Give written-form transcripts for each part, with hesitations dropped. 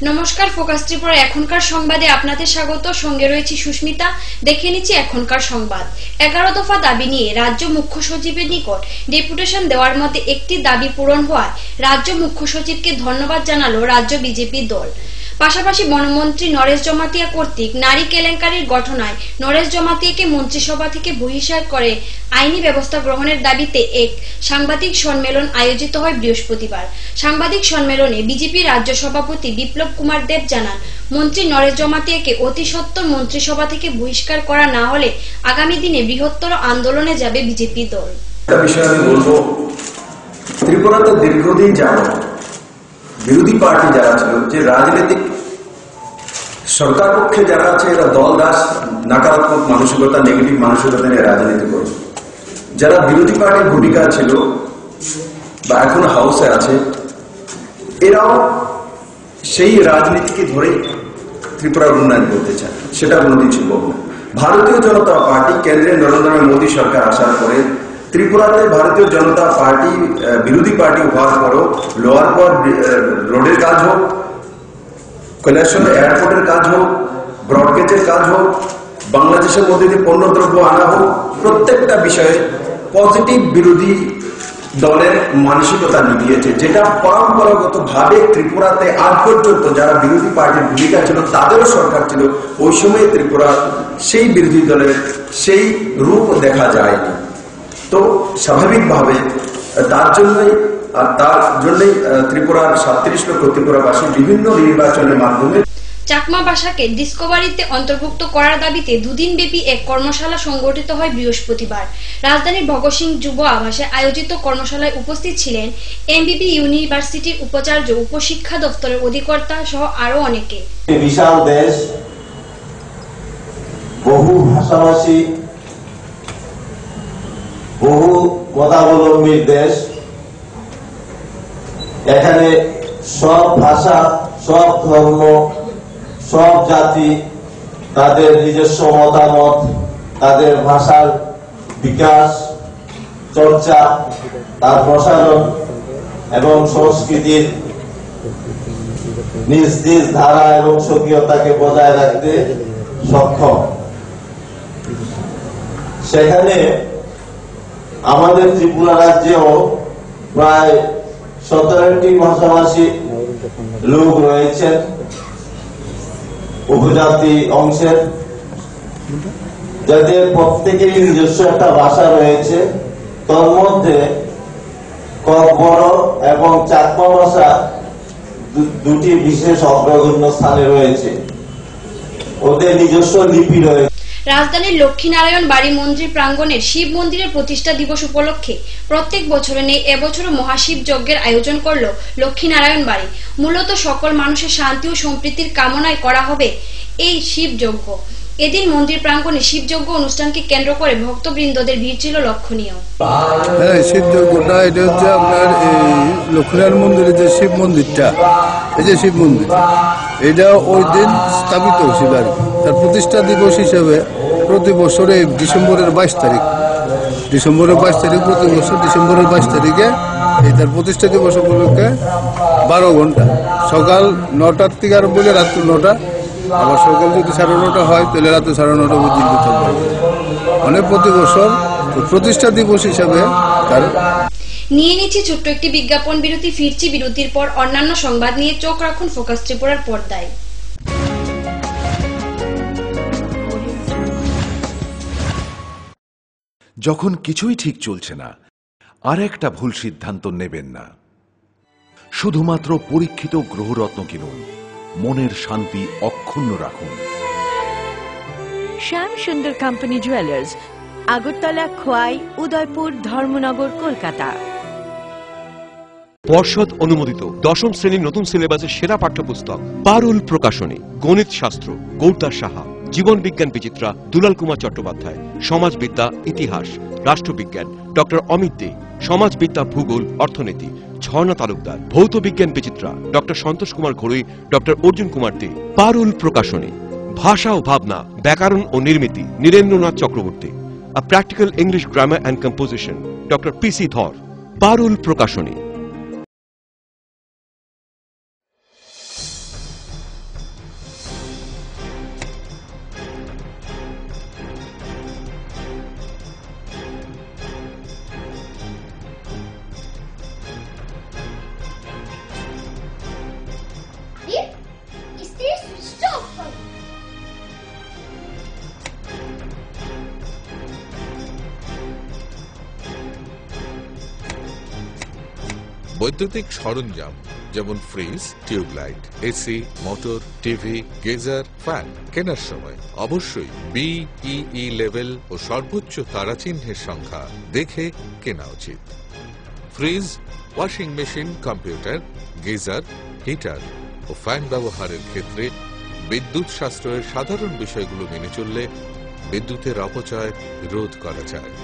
নমস্কার, ফোকাস ত্রিপুরা এখনকার সংবাদে আপনাদের স্বাগত। সঙ্গে রয়েছে সুস্মিতা। দেখে নিচ্ছি এখনকার সংবাদ। 11 দফা দাবি নিয়ে রাজ্য মুখ্য সচিবের নিকট ডেপুটেশন দেওয়ার মধ্যে একটি দাবি পূরণ হওয়ায় রাজ্য মুখ্য সচিবকে ধন্যবাদ জানালো রাজ্য বিজেপি দল। পাশাপাশি বনমন্ত্রী নরেশ জমাতিয়া কর্তৃক নারী কেলেঙ্কারির ঘটনায় নরেশ জমাতিয়াকে মন্ত্রিসভা থেকে বহিষ্কার করে আইনি ব্যবস্থা গ্রহণের দাবিতে এক সাংবাদিক সম্মেলন আয়োজিত হয় বৃহস্পতিবার। সাংবাদিক সম্মেলনে বিজেপি রাজ্য সভাপতি বিপ্লব কুমার দেব জানান, মন্ত্রী নরেশ জমাতিয়াকে অতি সত্বর মন্ত্রিসভা থেকে বহিষ্কার করা না হলে আগামী দিনে বৃহত্তর আন্দোলনে যাবে বিজেপি দল। ত্রিপুরাতে দীর্ঘদিন যাবত বিরোধী পার্টি যারা ছিল, যে রাজনৈতিক সরকার পক্ষে যারা আছে, এরা দল দাস নকারাত্মক মানসিকতা, নেগেটিভ মানসিকতা নিয়ে রাজনীতি করে। যারা বিরোধী পার্টির ভূমিকা ছিল বা এখন হাউসে আছে, এরাও সেই রাজনীতিকে ধরে ত্রিপুরার উন্নয়ন করতে চায়। সেটা কোনোদিন সম্ভব না। ভারতীয় জনতা পার্টি কেন্দ্রে নরেন্দ্র মোদী সরকার আসার পরে ত্রিপুরাতে ভারতীয় জনতা পার্টি বিরোধী পার্টি হওয়ার পরও লোয়ার পর রোডের কাজ হোক, কৈলাসহর এয়ারপোর্টের কাজ হোক, ব্রডগেজের কাজ হোক, বাংলাদেশের মধ্যে দিয়ে পণ্যদ্রব্য আনা হোক, প্রত্যেকটা বিষয়ে পজিটিভ বিরোধী দলের মানসিকতা নিভিয়েছে, যেটা পরম্পরাগত ভাবে ত্রিপুরাতে আজ পর্যন্ত যারা বিরোধী পার্টির ভূমিকা ছিল, তাদেরও সরকার ছিল, ওই সময় ত্রিপুরা সেই বিরোধী দলের সেই রূপ দেখা যায়নি। তো স্বাভাবিকভাবে তার জন্যই ত্রিপুরার 37 লক্ষ ত্রিপুরাবাসী বিভিন্ন নির্বাচনের মাধ্যমে চাকমা ভাষাকে ডিসকভারিতে অন্তর্ভুক্ত করার দাবিতে দুদিন ব্যাপী এক কর্মশালা সংগঠিত হয় বৃহস্পতিবার। রাজধানীর ভগৎ সিং যুব আবাসে আয়োজিত কর্মশালায় উপস্থিত ছিলেন এমবিবি ইউনিভার্সিটির উপাচার্য, উপশিক্ষা দপ্তরের অধিকর্তা সহ আরো অনেকে। বিশাল দেশ, বহু ভাষাভাষী, বহু মতাবলম্বীর দেশ। এখানে সব ভাষা, সব ধর্ম, সব জাতি তাদের নিজস্ব মতামত, তাদের ভাষার বিকাশ, চর্চা, তার প্রসারণ এবং সংস্কৃতির নিজ নিজ ধারা এবং স্বকীয়তাকে বজায় রাখতে সক্ষম। সেখানে আমাদের ত্রিপুরা রাজ্যেও প্রায় 17টি ভাষাভাষী লোক রয়েছেন, উপজাতি অংশের, যাদের প্রত্যেকেরই নিজস্ব একটা ভাষা রয়েছে। তার মধ্যে ককবড় এবং চাকমা ভাষা দুটি বিশেষ অগ্রগণ্য স্থানে রয়েছে, ওদের নিজস্ব লিপি রয়েছে। রাজধানীর লক্ষ্মীনারায়ণ বাড়ি মন্দির প্রাঙ্গণের শিব মন্দিরের প্রতিষ্ঠা দিবস উপলক্ষে প্রত্যেক বছরে নেই এবছরও মহাশিব যজ্ঞের আয়োজন করল লক্ষ্মীনারায়ণ বাড়ি। মূলত সকল মানুষের শান্তি ও সম্প্রীতির কামনায় করা হবে এই শিব যজ্ঞ। এদিন মন্দির প্রাঙ্গণে শিবযজ্ঞ অনুষ্ঠানকে কেন্দ্র করে ভক্তবৃন্দদের ভিড় ছিল লক্ষণীয়। শিবযজ্ঞটা এটা হচ্ছে আপনার এই লক্ষ্মীনারায়ণ মন্দিরের যে শিব মন্দিরটা, এই যে শিব মন্দির, এটা ওই দিন স্থাপিত হয়েছিল আর কি। তার প্রতিষ্ঠা দিবস হিসেবে প্রতি বছরে ডিসেম্বরের 22 তারিখ প্রতি বছর ডিসেম্বরের 22 তারিখে এই তার প্রতিষ্ঠা দিবস উপলক্ষে 12 ঘন্টা, সকাল 9টার থেকে আরম্ভ করে রাত্রি 9টা, আবার সকাল যদি 9:30 হয় তাহলে রাত্রে 9:30 পর্যন্ত চলবে। মানে প্রতি বছর প্রতিষ্ঠা দিবস হিসাবে তার। নিয়ে নিচ্ছি ছোট্ট একটি বিজ্ঞাপন বিরতি। ফিরছি বিরতির পর অন্যান্য সংবাদ নিয়ে। চোখ রাখুন ফোকাস ত্রিপুরার পর্দায়। যখন কিছুই ঠিক চলছে না, আর একটা ভুল সিদ্ধান্ত নেবেন না। শুধুমাত্র পরীক্ষিত গ্রহরত্ন কিনুন, মনের শান্তি অক্ষুণ্ণ রাখুন। শ্যাম সুন্দর কোম্পানি জুয়েলার্স, আগরতলা, খোয়াই, উদয়পুর, ধর্মনগর, কলকাতা। পর্ষদ অনুমোদিত 10ম শ্রেণীর নতুন সিলেবাসের সেরা পাঠ্যপুস্তক পারুল প্রকাশনী। গণিত শাস্ত্র গৌরদাস সাহা, জীবন বিজ্ঞান বিচিত্রা দুলাল কুমার চট্টোপাধ্যায়, সমাজবিদ্যা ইতিহাস রাষ্ট্রবিজ্ঞান ডক্টর অমিত দে, সমাজবিদ্যা ভূগোল অর্থনীতি ঝর্ণা তালুকদার, ভৌত বিজ্ঞান বিচিত্রা ডক্টর সন্তোষ কুমার ঘড়ুই, ডক্টর অর্জুন কুমার দে। পারুল প্রকাশনী। ভাষা ও ভাবনা, ব্যাকরণ ও Nirmiti Nirendranath Chakraborty. A practical English grammar and composition doctor PC Dhar. Parul Prakashani. বৈদ্যুতিক সরঞ্জাম যেমন fridge, tubelight, AC, motor, TV, geyser, fan কেনার সময় অবশ্যই BEE লেভেল ও সর্বোচ্চ তারাচিহ্নের সংখ্যা দেখে কেনা উচিত। Fridge, washing machine, computer, geyser, heater ও ফ্যান ব্যবহারের ক্ষেত্রে বিদ্যুৎ সাশ্রয়ের সাধারণ বিষয়গুলো মেনে চললে বিদ্যুতের অপচয় রোধ করা যায়।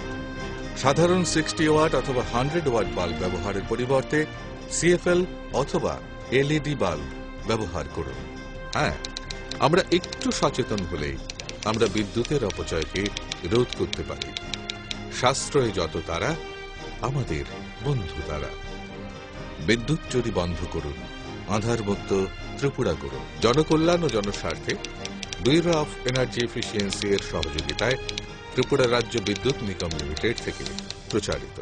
সাধারণ 60 ওয়াট অথবা 100 ওয়াট বাল্ব ব্যবহারের পরিবর্তে CFL অথবা LED বাল্ব ব্যবহার করুন। হ্যাঁ, আমরা একটু সচেতন হলেই আমরা বিদ্যুতের অপচয়কে রোধ করতে পারি। সাশ্রয়ে যত তারা, আমাদের বন্ধু তারা। বিদ্যুৎ চুরি বন্ধ করুন, আধার মুক্ত ত্রিপুরা করুন। জনকল্যাণ ও জনস্বার্থে ব্যুরো অফ এনার্জি এফিসিয়েন্সি এর সহযোগিতায় ত্রিপুরা রাজ্য বিদ্যুৎ নিগম লিমিটেড থেকে প্রচারিত।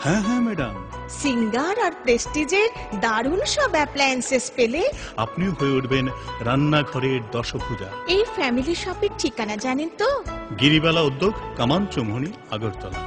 হ্যাঁ হ্যাঁ ম্যাডাম, সিঙ্গার আর প্রেস্টিজের দারুণ সব অ্যাপ্লায়েন্সেস পেলে আপনিও হয়ে উঠবেন রান্নাঘরের দশভুজা। এই ফ্যামিলি শপের ঠিকানা জানেন তো? গিরিবালা উদ্যোগ, কামান চৌমুহনী, আগরতলা।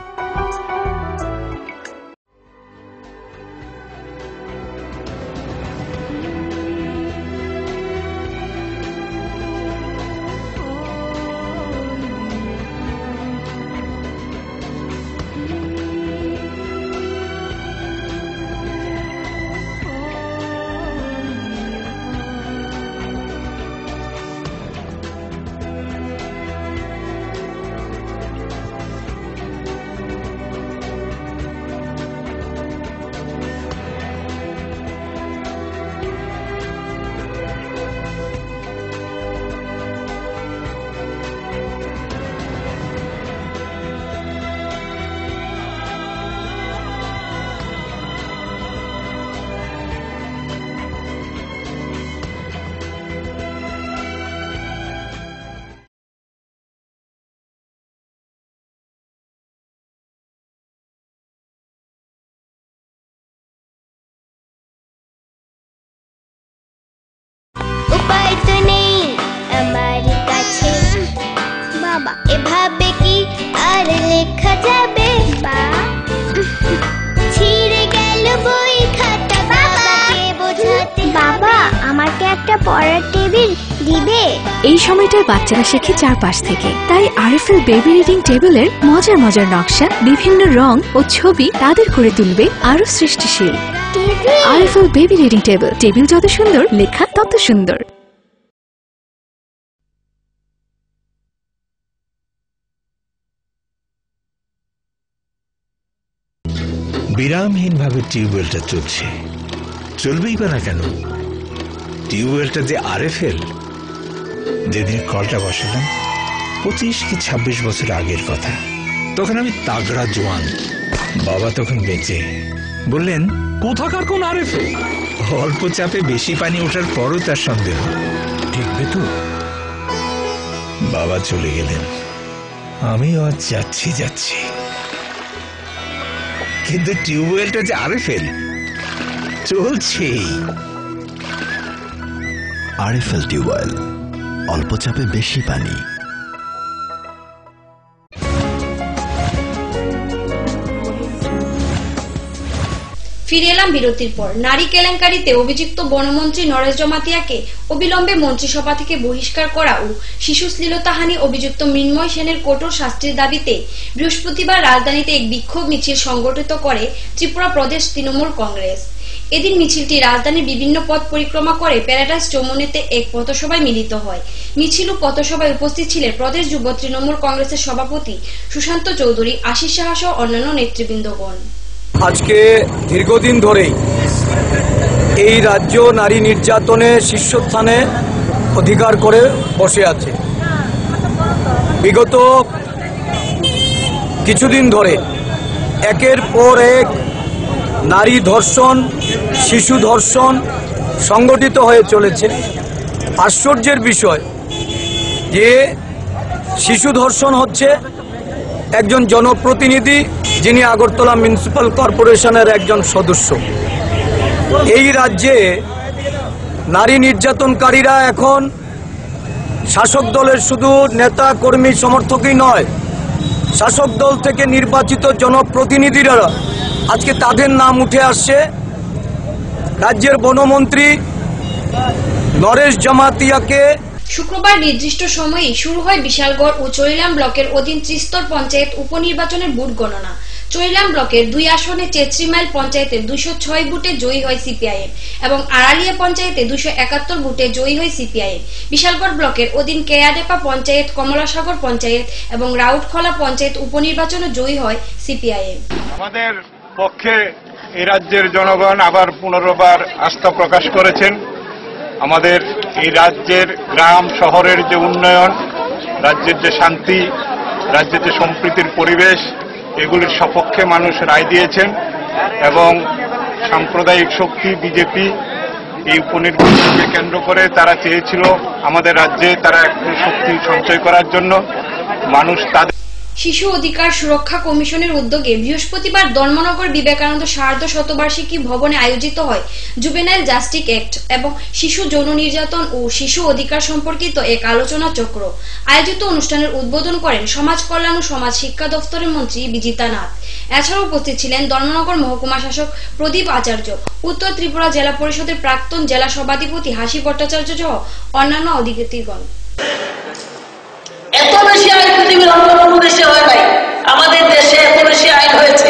উপায় তো নেই আমার কাছে বাবা, এভাবে কি আর লেখা যাবে? ছিঁড়ে গেল বই খাতা, বাবাকে বোঝাতে। বাবা, আমাকে একটা পড়ার টেবিল দিবে? এই সময়টায় বাচ্চারা শেখে চারপাশ থেকে, তাই RFL বেবি রিডিং টেবিলের মজার মজার নকশা, বিভিন্ন রং ও ছবি তাদের করে তুলবে আরো সৃষ্টিশীল। RFL baby reading table, table যত সুন্দর, লেখা তত সুন্দর। বিরামহীন ভাবে টিউবওয়েলটা চলছে, চলবেই বা না কেন? টিউবওয়েলটা যে RFL, যেদিন কলটা বসালাম 25 কি 26 বছর আগের কথা। তখন আমি তাগড়া জোয়ান, বাবা তখন বেঁচে। বললেন, কোথাকার কোন RFL? অল্প চাপে বেশি পানি ওঠার পরও তার সন্দেহ, ঠিকবে তো? বাবা চলে গেলেন, আমিও আজ যাচ্ছি, কিন্তু টিউবওয়েলটা যে RFL চলছেই। RFL টিউবওয়েল, অল্প চাপে বেশি পানি। ফিরে এলাম বিরতির পর। নারী কেলেঙ্কারিতে অভিযুক্ত বনমন্ত্রী নরেশ জমাতিয়াকে অবিলম্বে মন্ত্রিসভা থেকে বহিষ্কার করা ও শিশু শ্লীলতাহানি অভিযুক্ত মৃন্ময় সেনের কঠোর শাস্তির দাবিতে বৃহস্পতিবার রাজধানীতে এক বিক্ষোভ মিছিল সংগঠিত করে ত্রিপুরা প্রদেশ তৃণমূল কংগ্রেস। এদিন মিছিলটি রাজধানীর বিভিন্ন পথ পরিক্রমা করে প্যারাডাইস চৌমুহনীতে এক পথসভায় মিলিত হয়। মিছিল ও পথসভায় উপস্থিত ছিলেন প্রদেশ যুব তৃণমূল কংগ্রেসের সভাপতি সুশান্ত চৌধুরী, আশিস সাহা সহ অন্যান্য নেতৃবৃন্দগণ। আজকে দীর্ঘদিন ধরেই এই রাজ্য নারী নির্যাতনে শীর্ষস্থানে অধিকার করে বসে আছে। বিগত কিছুদিন ধরে একের পর এক নারী ধর্ষণ, শিশু ধর্ষণ সংগঠিত হয়ে চলেছে। আশ্চর্যের বিষয় যে শিশু ধর্ষণ হচ্ছে একজন জনপ্রতিনিধি যিনি আগরতলা মিউনিসিপ্যাল কর্পোরেশনের একজন সদস্য। এই রাজ্যে নারী নির্যাতনকারীরা এখন শাসক দলের শুধু নেতা কর্মী সমর্থকই নয়, শাসক দল থেকে নির্বাচিত জনপ্রতিনিধিরা আজকে তাদের নাম উঠে আসছে। রাজ্যের বনমন্ত্রী নরেশ জামাতিয়াকে শুক্রবার নির্দিষ্ট সময়ে শুরু হয় বিশালগড় ও চরিলাম ব্লকের অধীন ত্রিস্তর পঞ্চায়েত উপনির্বাচনের বুথ গণনা। চরিলাম ব্লকের 2 আসনে চেত্রিমাইল পঞ্চায়েতে 206 বুথে জয়ী হয় সিপিআইএম এবং আড়ালিয়া পঞ্চায়েতে 271 বুথে জয়ী হয় সিপিআইএম। বিশালগড় ব্লকের অধীন কেয়াডেপা পঞ্চায়েত, কমলাসাগর পঞ্চায়েত এবং রাউতখোলা পঞ্চায়েত উপনির্বাচনে জয়ী হয় সিপিআইএম। আমাদের পক্ষে এই রাজ্যের জনগণ আবার পুনর্বার আস্থা প্রকাশ করেছেন। আমাদের এই রাজ্যের গ্রাম শহরের যে উন্নয়ন, রাজ্যের যে শান্তি, রাজ্যের যে সম্প্রীতির পরিবেশ, এগুলির সপক্ষে মানুষ রায় দিয়েছেন এবং সাম্প্রদায়িক শক্তি বিজেপি এই উপনির্বাচনকে কেন্দ্র করে তারা চেয়েছিল আমাদের রাজ্যে তারা একটু শক্তি সঞ্চয় করার জন্য। মানুষ তাদের শিশু অধিকার সুরক্ষা কমিশনের উদ্যোগে বৃহস্পতিবার ধর্মনগর বিবেকানন্দ সার্ধ শতবার্ষিকী ভবনে আয়োজিত হয় জুভেনাইল জাস্টিস অ্যাক্ট এবং শিশু যৌন নির্যাতন ও শিশু অধিকার সম্পর্কিত এক আলোচনা চক্র। আয়োজিত অনুষ্ঠানের উদ্বোধন করেন সমাজ কল্যাণ ও সমাজ শিক্ষা দপ্তরের মন্ত্রী বিজিতা নাথ। এছাড়াও উপস্থিত ছিলেন ধর্মনগর মহকুমা শাসক প্রদীপ আচার্য, উত্তর ত্রিপুরা জেলা পরিষদের প্রাক্তন জেলা সভাধিপতি হাসি ভট্টাচার্য সহ অন্যান্য অধিকারীগণ। এত বেশি আইন পৃথিবীর অন্য কোনো দেশে হয় নাই, আমাদের দেশে এত বেশি আইন হয়েছে।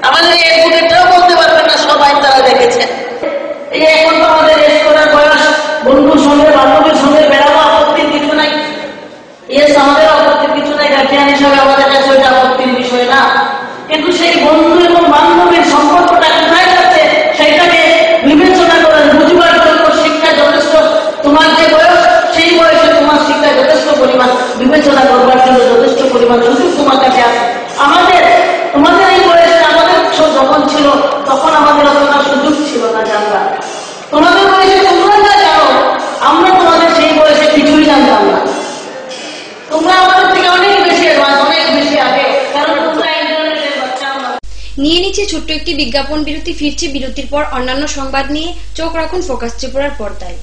আমাদের এই অ্যাডভোকেটরাও বলতে পারবেন না সব আইন তারা দেখেছেন। এই এখন তো আমাদের স্কুলের বয়স, বন্ধুর সঙ্গে বান্ধবীর সঙ্গে বেড়ানো আপত্তির কিছু নাই। ইয়েস, আমাদের আপত্তির কিছু নাই, গার্জিয়ান হিসাবে আমাদের কাছে ওইটা আপত্তির বিষয় না। কিন্তু সেই বন্ধু এবং বান্ধবীর সম্পর্কটা কোথায় যাচ্ছে সেইটাকে বিবেচনা করেন, বুঝবার জন্য শিক্ষা যথেষ্ট, তোমার যে বয়স সেই বয়সে তোমার শিক্ষা যথেষ্ট পরিমাণ বিবেচনা করবার জন্য যথেষ্ট পরিমাণ সুযোগ তোমার কাছে আছে। আমাদের তোমাদের এই বয়সে আমাদের যখন ছিল তখন আমাদের অতটা সুযোগ ছিল না জানবার। তোমাদের বয়সে তোমরা যা জানো আমরা তোমাদের সেই বয়সে কিছুই জানতাম না। তোমরা আমাদের থেকে অনেক বেশি অ্যাডভান্স, অনেক বেশি আগে, কারণ তোমরা ইন্টারনেটের বাচ্চা। নিয়ে নিচ্ছে ছোট্ট একটি বিজ্ঞাপন বিরতি। ফিরছি বিরতির পর অন্যান্য সংবাদ নিয়ে। চোখ রাখুন ফোকাস ত্রিপুরার পর্দায়।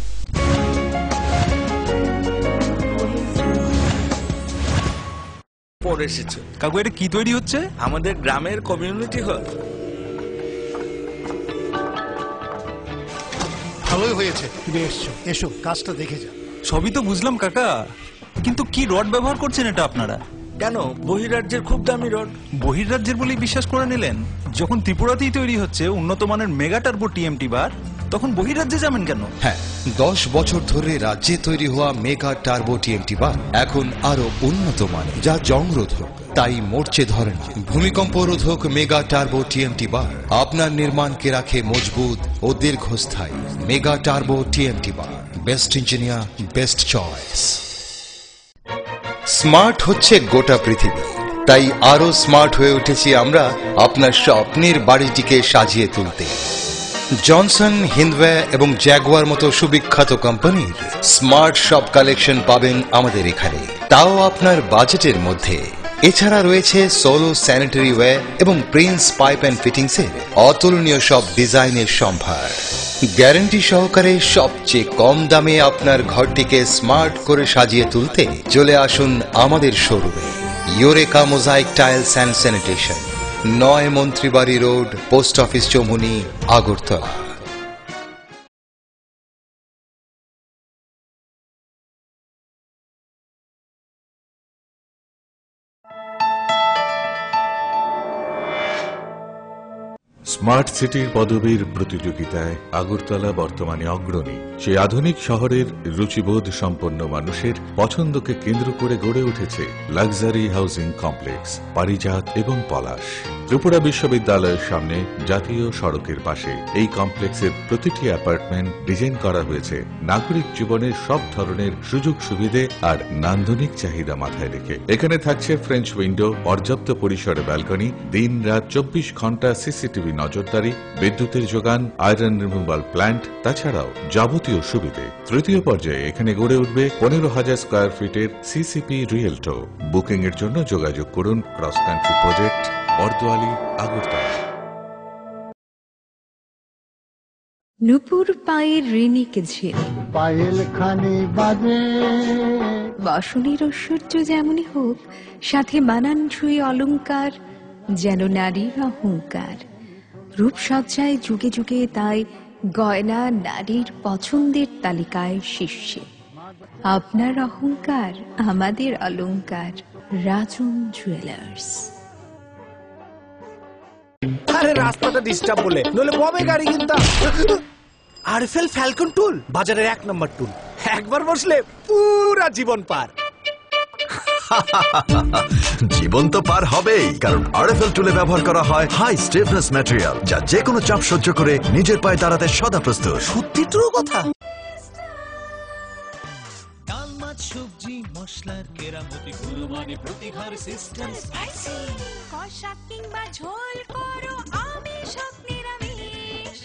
এসেছে কাকু, এটা কি তৈরি হচ্ছে? আমাদের গ্রামের কমিউনিটি হল। ভালোই হয়েছে তুমি এসছো, এসো কাজটা দেখে যা। সবই তো বুঝলাম কাকা, কিন্তু কি রড ব্যবহার করছেন এটা আপনারা? কেন, বহিরাজ্যের খুব দামি রড। বহিরাজ্যের বলেই বিশ্বাস করে নিলেন? যখন ত্রিপুরাতেই তৈরি হচ্ছে উন্নত মানের মেগা টার্বো টিএমটি বার, তখন বহিরাজ্যে যাবেন কেন? হ্যাঁ, 10 বছর ধরে রাজ্যে তৈরি হওয়া মেগা টার্বো টিএমটি বার এখন আরো উন্নত মানের, যা জংরোধক, তাই মরচে ধরে না। ভূমিকম্প রোধক মেগা টার্বো টিএমটি বার আপনার নির্মাণকে রাখে মজবুত ও দীর্ঘস্থায়ী। মেগা টার্বো টিএমটি বার, best engineer, best choice. Smart হচ্ছে গোটা পৃথিবী, তাই আরো স্মার্ট হয়ে উঠেছি আমরা আপনার স্বপ্নের বাড়িটিকে সাজিয়ে তুলতে। জনসন, হিন্দওয়ে এবং জ্যাগুয়ার মতো সুবিখ্যাত কোম্পানির স্মার্ট সব কালেকশন পাবেন আমাদের এখানে, তাও আপনার বাজেটের মধ্যে। এছাড়া রয়েছে সোলো স্যানিটারি ওয়্যার এবং প্রিন্স পাইপ অ্যান্ড ফিটিংসের অতুলনীয় সব ডিজাইনের সম্ভার। গ্যারান্টি সহকারে সবচেয়ে কম দামে আপনার ঘরটিকে স্মার্ট করে সাজিয়ে তুলতে চলে আসুন আমাদের শোরুমে। Eureka mosaic tiles and sanitation, 9 Mantribari road, post office Choumuhani, Agartala. Smart সিটির পদবীর প্রতিযোগিতায় আগরতলা বর্তমানে অগ্রণী। সেই আধুনিক শহরের রুচিবোধ সম্পন্ন মানুষের পছন্দকে কেন্দ্র করে গড়ে উঠেছে লাক্সারি হাউজিং কমপ্লেক্স পারিজাত এবং পলাশ। ত্রিপুরা বিশ্ববিদ্যালয়ের সামনে জাতীয় সড়কের পাশে এই কমপ্লেক্সের প্রতিটি অ্যাপার্টমেন্ট ডিজাইন করা হয়েছে নাগরিক জীবনের সব ধরনের সুযোগ সুবিধে আর নান্দনিক চাহিদা মাথায় রেখে। এখানে থাকছে ফ্রেঞ্চ উইন্ডো, পর্যাপ্ত পরিসরে ব্যালকনি, দিন রাত 24 ঘন্টা সিসিটিভি নজরদারি, বিদ্যুতের যোগান, আয়রন রিমুভাল প্ল্যান্ট, তাছাড়াও যাবতীয় সুবিধে। তৃতীয় পর্যায়ে এখানে গড়ে উঠবে 15,000 স্কয়ার ফিটের সিসিপি রিয়েলটো। বুকিং এর জন্য যোগাযোগ করুন cross country project, Bordowali, Agartala. নুপুর পায়ের ঋণিক ঝিল, পায়েল খানি বাজে বাসনের ঐশ্বর্য যেমনই হোক, সাথে মানানসই অলংকার, যেন নারীর অহংকার। রূপসজ্জায় যুগে যুগে তাই গয়না নারীর পছন্দের তালিকায় শীর্ষে। আপনার অহংকার আমাদের অলংকার, রাজন জুয়েলার্স। আরে রাস্তাটা ডিস্টার্ব বলে, নলে কবে গাড়ি কিনতাম। আরএফএল ফ্যালকন টুল বাজারের 1 নম্বর টুল, একবার বসলে পুরা জীবন পার। জীবন তো পার হবেই, কারণ আরএফএল টুলে ব্যবহার করা হয় হাই স্টিফনেস ম্যাটেরিয়াল, যা যে কোনো চাপ সহ্য করে নিজের পায়ে দাঁড়াতে সদা প্রস্তুত। সত্যি ট্রু কথা। ডাল মাছ সবজি মশলার কেরামতি গুণমানে প্রতি ঘর সিস্টেম স্পাইসি। কষা কিংবা ঝোল করো আমিষ হোক নিরামিষ,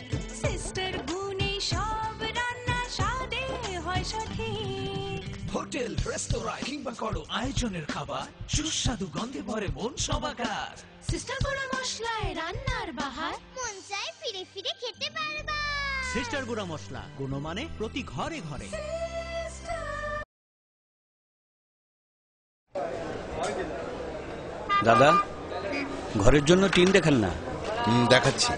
সিস্টার গুণে সব রান্না স্বাদে হয় সঠিক। হোটেল রেস্তোরাঁ কিংবা করো আয়োজনের খাবার, সুস্বাদু গন্ধে ভরে মন সবাকার। সিস্টার গুঁড়া মশলায় রান্নার বাহার, মন চাই ফিরে ফিরে খেতে পারবা। সিস্টার গুঁড়া মশলা, গুণমানে প্রতি ঘরে ঘরে। দাদা, ঘরের জন্য টিন দেখেন না? দেখাচ্ছি।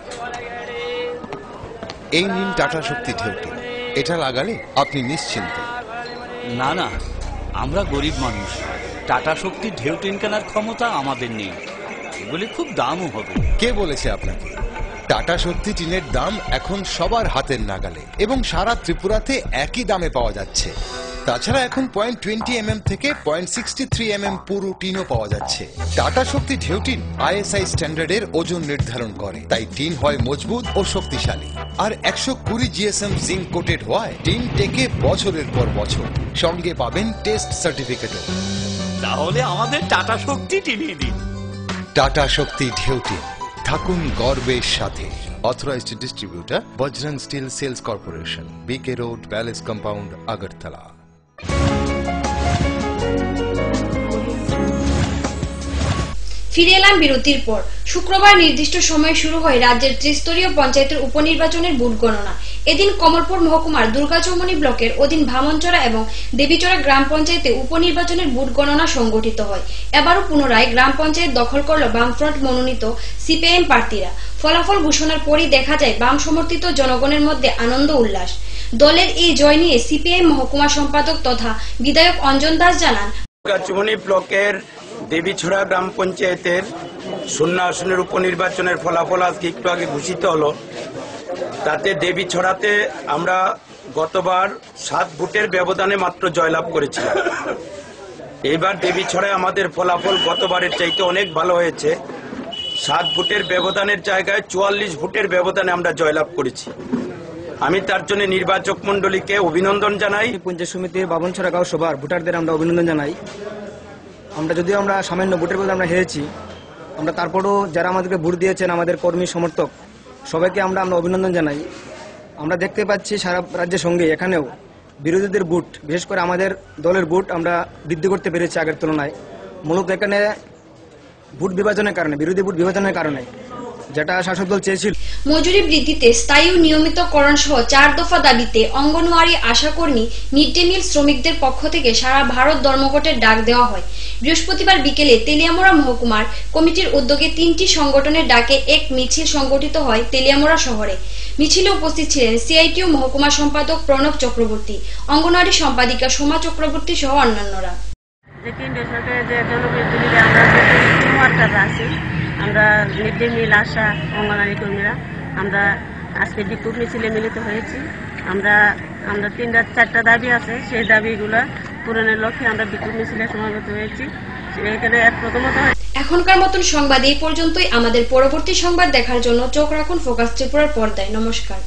এই নিন টাটা শক্তি ঢেউটি, এটা লাগালে আপনি নিশ্চিন্ত। না না, আমরা গরিব মানুষ, টাটা শক্তি ঢেউ টিন কেনার ক্ষমতা আমাদের নেই। এগুলি খুব দামও হবে। কে বলেছে আপনাকে? টাটা শক্তি টিনের দাম এখন সবার হাতের নাগালে এবং সারা ত্রিপুরাতে একই দামে পাওয়া যাচ্ছে। তাছাড়া এখন 0.20 থেকে 0.63 পুরো টিনও পাওয়া যাচ্ছে। টাটা শক্তি ঢেউ টিন ISI স্ট্যান্ডার্ডের ওজন নির্ধারণ করে, তাই টিন হয় মজবুত ও শক্তিশালী। আর 120 GSM জিঙ্ক কোটেড হওয়ায় টিন টেকে বছরের পর বছর। সঙ্গে পাবেন টেস্ট সার্টিফিকেটও। তাহলে আমাদের টাটা শক্তি টিনিয়ে দিন। টাটা শক্তি ঢেউ টিন, থাকুন গর্বের সাথে। Authorised distributor Bajrang steel sales corporation, BK road, palace compound, Agartala. ফিরে এলাম বিরতির পর। শুক্রবার নির্দিষ্ট সময়ে শুরু হয় রাজ্যের ত্রিস্তরীয় পঞ্চায়েতের উপনির্বাচনের ভোট গণনা। এদিন কমলপুর মহকুমার দুর্গাচৌমনি ব্লকের অধীন ভামনচড়া এবং দেবীচড়া গ্রাম পঞ্চায়েতে উপনির্বাচনের ভোট গণনা সংগঠিত হয়। এবারও পুনরায় গ্রাম পঞ্চায়েত দখল করল বামফ্রন্ট মনোনীত CPIM প্রার্থীরা। ফলাফল ঘোষণার পরই দেখা যায় বাম সমর্থিত জনগণের মধ্যে আনন্দ উল্লাস। দলের এই জয় নিয়ে CPIM মহকুমা সম্পাদক তথা বিধায়ক অঞ্জন দাস জানান, দুর্গাচৌমনি ব্লকের দেবীছড়া গ্রাম পঞ্চায়েতের 0 আসনের উপনির্বাচনের ফলাফল আজকে একটু আগে ঘোষিত হলো। তাতে দেবীছড়াতে আমরা গতবার 7 ভোটের ব্যবধানে মাত্র জয়লাভ করেছিলাম। এইবার দেবীছড়ায় আমাদের ফলাফল গতবারের চাইতে অনেক ভালো হয়েছে। 7 ভোটের ব্যবধানের জায়গায় 44 ভোটের ব্যবধানে আমরা জয়লাভ করেছি। আমি তার জন্য নির্বাচক মন্ডলীকে অভিনন্দন জানাই। পঞ্চায়েত সমিতির বাবনছড়া গাঁও সভার ভোটারদের আমরা অভিনন্দন জানাই। যদিও আমরা সামান্য ভোটের বলতে আমরা হেরেছি, আমরা তারপরও যারা আমাদেরকে ভোট দিয়েছেন, আমাদের কর্মী সমর্থক সবাইকে আমরা অভিনন্দন জানাই। আমরা দেখতে পাচ্ছি সারা রাজ্যের সঙ্গে এখানেও বিরোধীদের ভোট, বিশেষ করে আমাদের দলের ভোট আমরা বৃদ্ধি করতে পেরেছি আগের তুলনায়। মূলত এখানে ভোট বিভাজনের কারণে, বিরোধী ভোট বিভাজনের কারণে, যেটা শাসক দল চেয়েছিল। মজুরি বৃদ্ধিতে স্থায়ী নিয়মিতকরণ সহ 4 দফা দাবিতে অঙ্গনওয়াড়ি আশাকর্মী, মিড ডে মিল শ্রমিকদের পক্ষ থেকে সারা ভারত ধর্মঘটের ডাক দেওয়া হয়। বৃহস্পতিবার বিকেলে তেলিয়ামুড়া মহকুমার কমিটির উদ্যোগে 3টি সংগঠনের ডাকে এক মিছিল সংগঠিত হয় তেলিয়ামুড়া শহরে। মিছিলে উপস্থিত ছিলেন CITU মহকুমা সম্পাদক প্রণব চক্রবর্তী, অঙ্গনওয়াড়ি সম্পাদিকা সোমা চক্রবর্তী সহ অন্যান্যরা। আমরা মিড ডে মিল আশা অঙ্গনওয়াড়ি কর্মীরা আমরা আজকে বিক্ষোভ মিছিলে মিলিত হয়েছি। আমরা 4টা দাবি আছে, সেই দাবিগুলো পূরণের লক্ষ্যে আমরা বিক্ষোভ মিছিলে সমাবেত হয়েছি। এখানে প্রথমত এখনকার মতন সংবাদ এই পর্যন্তই। আমাদের পরবর্তী সংবাদ দেখার জন্য চোখ রাখুন ফোকাস ত্রিপুরার পর্দায়। নমস্কার।